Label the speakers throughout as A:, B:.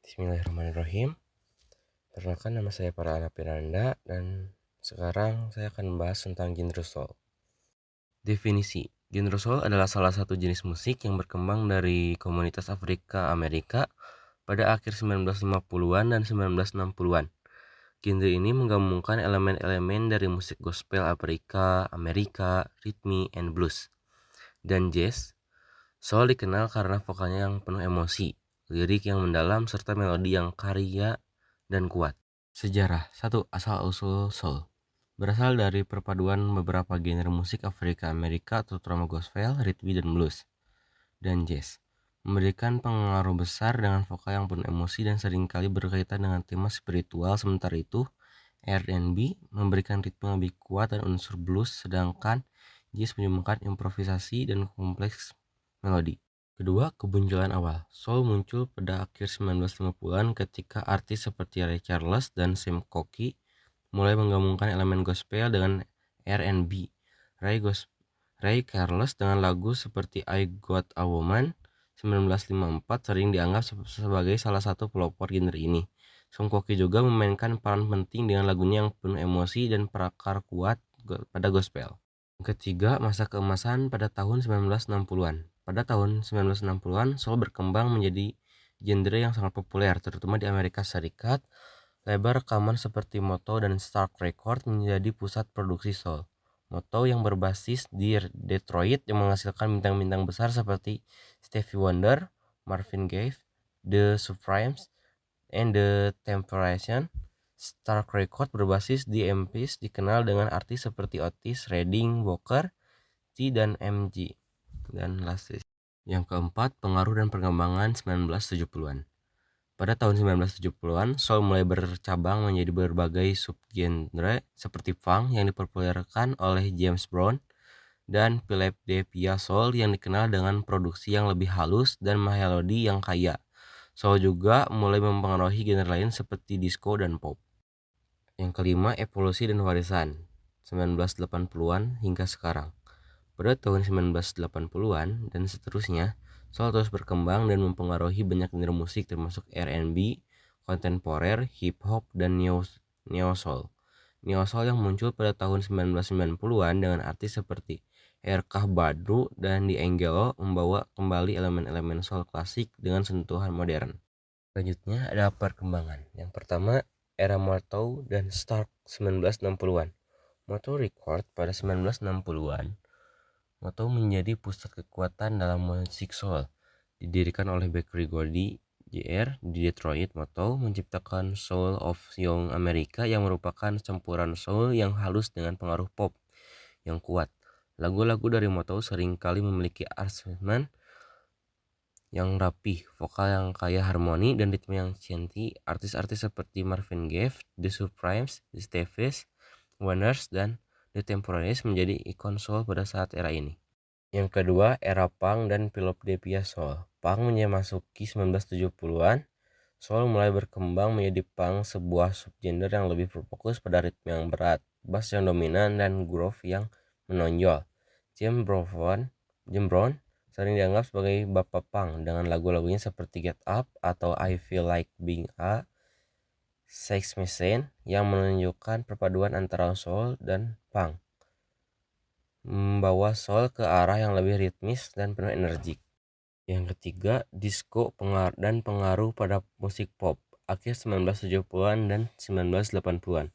A: Bismillahirrahmanirrahim. Perkenalkan, nama saya Farhan Piranda dan sekarang saya akan membahas tentang genre soul. Definisi: genre soul adalah salah satu jenis musik yang berkembang dari komunitas Afrika Amerika pada akhir 1950-an dan 1960-an. Genre ini menggabungkan elemen-elemen dari musik gospel Afrika Amerika, rhythm and blues, dan jazz. Soul dikenal karena vokalnya yang penuh emosi, lirik yang mendalam, serta melodi yang karya dan kuat. Sejarah. 1. Asal-usul soul berasal dari perpaduan beberapa genre musik Afrika Amerika, terutama gospel, rhythm dan blues, dan jazz. Memberikan pengaruh besar dengan vokal yang penuh emosi dan seringkali berkaitan dengan tema spiritual. Sementara itu, R&B memberikan ritme lebih kuat dan unsur blues, sedangkan jazz menyumbangkan improvisasi dan kompleks melodi. Kedua, kemunculan awal. Soul muncul pada akhir 1950-an ketika artis seperti Ray Charles dan Sam Cooke mulai menggabungkan elemen gospel dengan R&B. Ray Charles dengan lagu seperti I Got a Woman 1954 sering dianggap sebagai salah satu pelopor genre ini. Sam Cooke juga memainkan peran penting dengan lagunya yang penuh emosi dan perakar kuat pada gospel. Ketiga, masa keemasan pada tahun 1960-an. Pada tahun 1960-an, soul berkembang menjadi genre yang sangat populer, terutama di Amerika Serikat. Label rekaman seperti Motown dan Stax Records menjadi pusat produksi soul. Motown yang berbasis di Detroit yang menghasilkan bintang-bintang besar seperti Stevie Wonder, Marvin Gaye, The Supremes, and The Temptations. Stax Records berbasis di Memphis dikenal dengan artis seperti Otis Redding, Booker T dan MG dan Lassie. Yang keempat, pengaruh dan perkembangan 1970-an. Pada tahun 1970-an, soul mulai bercabang menjadi berbagai subgenre seperti funk yang dipopulerkan oleh James Brown dan Philadelphia Soul yang dikenal dengan produksi yang lebih halus dan melodi yang kaya. Soul juga mulai mempengaruhi genre lain seperti disco dan pop. Yang kelima, evolusi dan warisan 1980-an hingga sekarang. Pada tahun 1980-an dan seterusnya, soul terus berkembang dan mempengaruhi banyak genre musik termasuk R&B, kontemporer, hip hop, dan neo soul. Neo soul yang muncul pada tahun 1990-an dengan artis seperti Erykah Badu dan D'Angelo membawa kembali elemen-elemen soul klasik dengan sentuhan modern. Selanjutnya ada perkembangan. Yang pertama, era Motown dan Stax 1960-an. Motown Record pada 1960-an. Motown menjadi pusat kekuatan dalam musik soul. Didirikan oleh Berry Gordy Jr. di Detroit, Motown menciptakan Soul of Young America yang merupakan campuran soul yang halus dengan pengaruh pop yang kuat. Lagu-lagu dari Motown seringkali memiliki aransemen yang rapih, vokal yang kaya harmoni, dan ritme yang cantik. Artis-artis seperti Marvin Gaye, The Supremes, The Stevie Wonders, dan The Temptations menjadi ikon soul pada saat era ini. Yang kedua, era punk dan Philadelphia Soul. Punk memasuki 1970-an. Soul mulai berkembang menjadi punk, sebuah subgenre yang lebih berfokus pada ritme yang berat, bass yang dominan, dan groove yang menonjol. Jim Brown sering dianggap sebagai bapak punk dengan lagu-lagunya seperti Get Up atau I Feel Like Being a Sex Machine yang menunjukkan perpaduan antara soul dan punk, membawa soul ke arah yang lebih ritmis dan penuh energi. Yang ketiga, disco dan pengaruh pada musik pop akhir 1970-an dan 1980-an.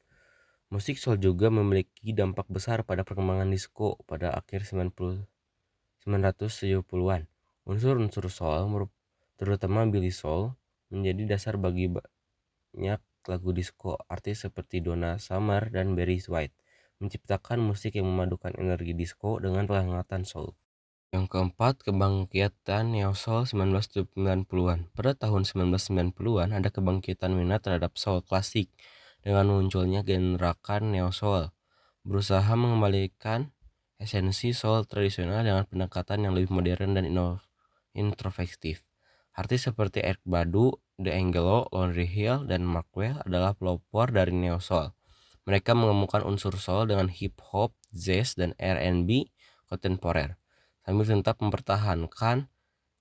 A: Musik soul juga memiliki dampak besar pada perkembangan disco pada akhir 1970-an. Unsur-unsur soul, terutama Billy Soul, menjadi dasar bagi banyak lagu disco. Artis seperti Donna Summer dan Barry White menciptakan musik yang memadukan energi disco dengan penghangatan soul. Yang keempat, kebangkitan neo soul 1990-an. Pada tahun 1990-an ada kebangkitan minat terhadap soul klasik dengan munculnya generakan neo soul, berusaha mengembalikan esensi soul tradisional dengan pendekatan yang lebih modern dan introspektif. Artis seperti Erykah Badu, D'Angelo, Lauryn Hill, dan Markwell adalah pelopor dari neo soul. Mereka menggabungkan unsur soul dengan hip hop, jazz, dan R&B kontemporer, sambil tetap mempertahankan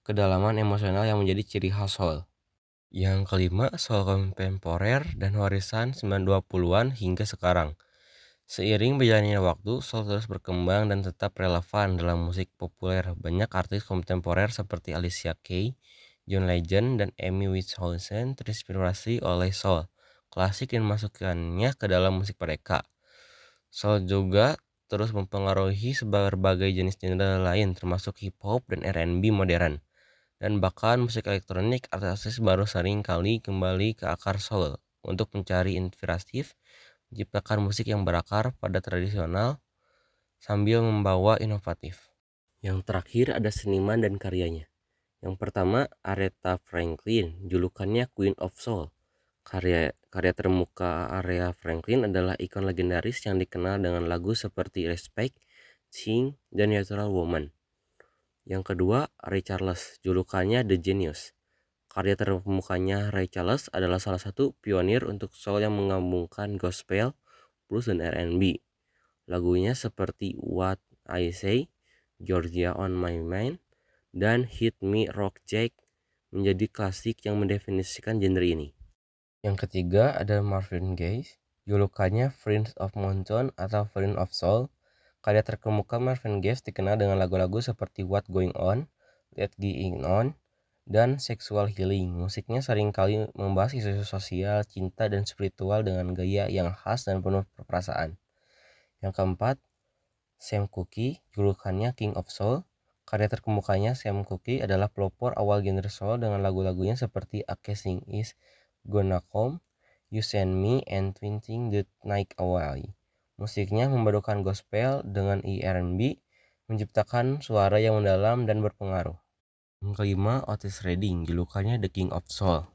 A: kedalaman emosional yang menjadi ciri khas soul. Yang kelima, soul kontemporer dan warisan 1920-an hingga sekarang. Seiring berjalannya waktu, soul terus berkembang dan tetap relevan dalam musik populer. Banyak artis kontemporer seperti Alicia Keys, John Legend, dan Amy Winehouse terinspirasi oleh soul klasik dan memasukkannya ke dalam musik mereka. Soul juga terus mempengaruhi berbagai jenis genre lain termasuk hip hop dan R&B modern. Dan bahkan musik elektronik, artis baru sering kali kembali ke akar soul untuk mencari inspiratif, menciptakan musik yang berakar pada tradisional sambil membawa inovatif. Yang terakhir ada seniman dan karyanya. Yang pertama, Aretha Franklin, julukannya Queen of Soul. Karya termuka Aretha Franklin adalah ikon legendaris yang dikenal dengan lagu seperti Respect, Sing, dan Natural Woman. Yang kedua, Ray Charles, julukannya The Genius. Karya termukanya Ray Charles adalah salah satu pionir untuk soul yang menggabungkan gospel, blues, dan R&B. Lagunya seperti What I Say, Georgia on My Mind, dan Hit Me Rock Jack menjadi klasik yang mendefinisikan genre ini. Yang ketiga ada Marvin Gaye, julukannya Prince of Mountain atau Prince of Soul. Karya terkemuka Marvin Gaye dikenal dengan lagu-lagu seperti What Going On, Let Going On, dan Sexual Healing. Musiknya seringkali membahas isu sosial, cinta, dan spiritual dengan gaya yang khas dan penuh perasaan. Yang keempat, Sam Cooke, julukannya King of Soul. Karya terkemukanya Sam Cooke adalah pelopor awal genre soul dengan lagu-lagunya seperti A Kissing Is Gonna Come, You Send Me, and Twisting the Night Away. Musiknya memadukan gospel dengan R&B, menciptakan suara yang mendalam dan berpengaruh. Yang kelima, Otis Redding, julukannya The King of Soul.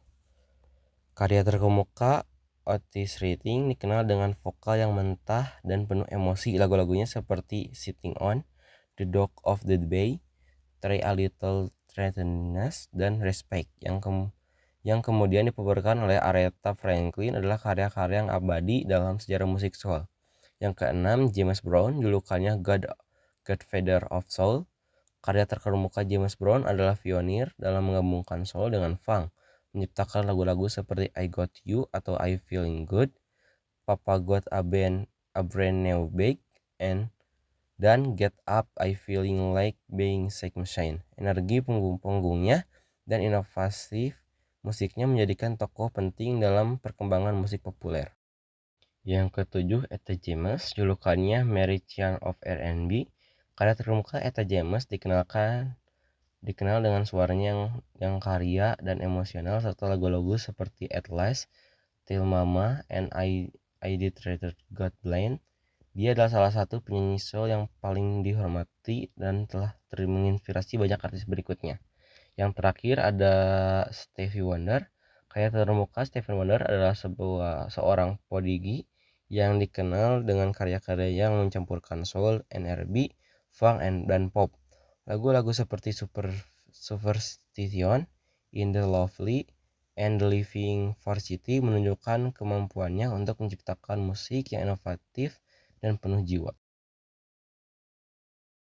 A: Karya terkemuka Otis Redding dikenal dengan vokal yang mentah dan penuh emosi. Lagu-lagunya seperti Sitting On, The Dog of the Bay, Try a Little Tenderness, dan Respect yang kemudian dipopulerkan oleh Aretha Franklin adalah karya-karya yang abadi dalam sejarah musik soul. Yang keenam, James Brown, julukannya Godfather of Soul. Karya terkemuka James Brown adalah pionir dalam menggabungkan soul dengan funk, menciptakan lagu-lagu seperti I Got You atau I Feeling Good, Papa Got a Brand New Bag, dan Get Up, I Feeling Like Being Sick Machine. Energi punggungnya dan inovatif musiknya menjadikan tokoh penting dalam perkembangan musik populer. Yang ketujuh, Etta James, julukannya Mary Chan of R&B. Karya terkemuka Etta James dikenal dengan suaranya yang karya dan emosional serta lagu-lagu seperti At Last, Tell Mama, and I Did Rather Got Blind. Dia adalah salah satu penyanyi soul yang paling dihormati dan telah menginspirasi banyak artis berikutnya. Yang terakhir ada Stevie Wonder. Karya terkemuka Stevie Wonder adalah seorang prodigy yang dikenal dengan karya-karya yang mencampurkan soul, R&B, funk, dan pop. Lagu-lagu seperti Superstition, In the Lovely, and The Living Varsity menunjukkan kemampuannya untuk menciptakan musik yang inovatif dan penuh jiwa.